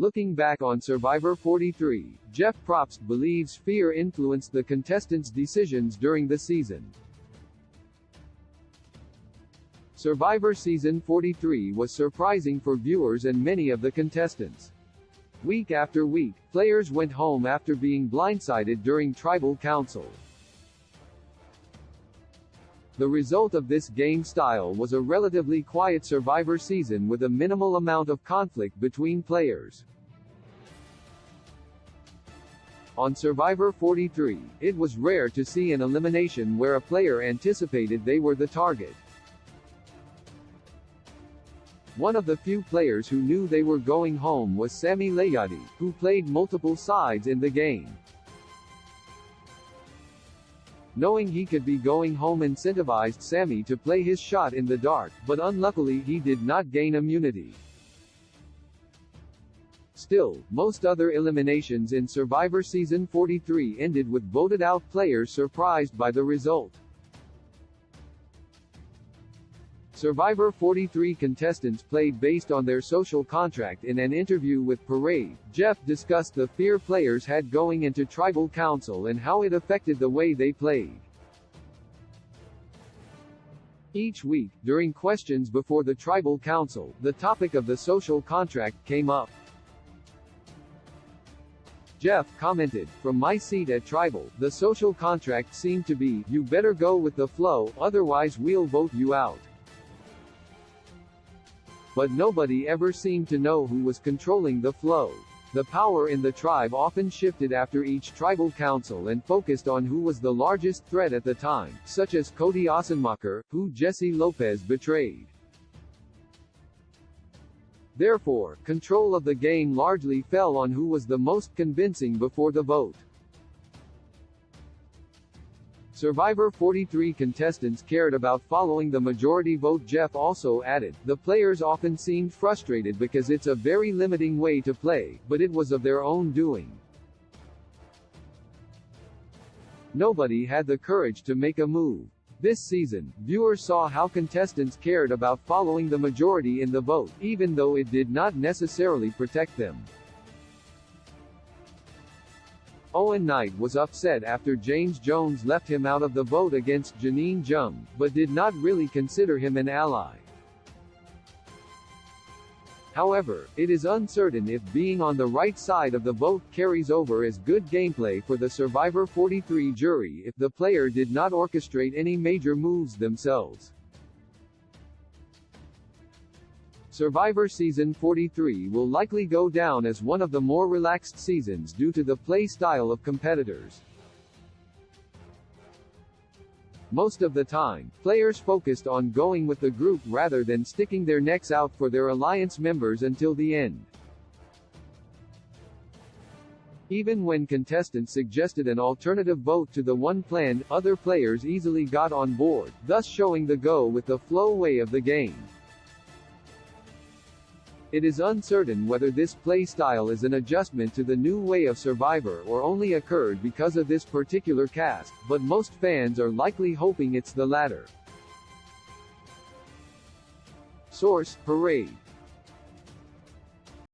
Looking back on Survivor 43, Jeff Probst believes fear influenced the contestants' decisions during the season. Survivor Season 43 was surprising for viewers and many of the contestants. Week after week, players went home after being blindsided during Tribal Council. The result of this game style was a relatively quiet Survivor season with a minimal amount of conflict between players. On Survivor 43, it was rare to see an elimination where a player anticipated they were the target. One of the few players who knew they were going home was Sami Layadi, who played multiple sides in the game. Knowing he could be going home incentivized Sami to play his shot in the dark, but unluckily he did not gain immunity. Still, most other eliminations in Survivor Season 43 ended with voted-out players surprised by the result. Survivor 43 contestants played based on their social contract. In an interview with Parade, Jeff discussed the fear players had going into Tribal Council and how it affected the way they played. Each week, during questions before the Tribal Council, the topic of the social contract came up. Jeff commented, "From my seat at Tribal, the social contract seemed to be, you better go with the flow, otherwise we'll vote you out." But nobody ever seemed to know who was controlling the flow. The power in the tribe often shifted after each tribal council and focused on who was the largest threat at the time, such as Cody Ossenmacher, who Jesse Lopez betrayed. Therefore, control of the game largely fell on who was the most convincing before the vote. Survivor 43 contestants cared about following the majority vote. Jeff also added, "The players often seemed frustrated because it's a very limiting way to play, but it was of their own doing. Nobody had the courage to make a move." This season, viewers saw how contestants cared about following the majority in the vote, even though it did not necessarily protect them. Owen Knight was upset after James Jones left him out of the vote against Janine Jung, but did not really consider him an ally. However, it is uncertain if being on the right side of the vote carries over as good gameplay for the Survivor 43 jury if the player did not orchestrate any major moves themselves. Survivor Season 43 will likely go down as one of the more relaxed seasons due to the play style of competitors. Most of the time, players focused on going with the group rather than sticking their necks out for their alliance members until the end. Even when contestants suggested an alternative vote to the one planned, other players easily got on board, thus showing the go with the flow way of the game. It is uncertain whether this play style is an adjustment to the new way of Survivor or only occurred because of this particular cast, but most fans are likely hoping it's the latter. Source: Parade.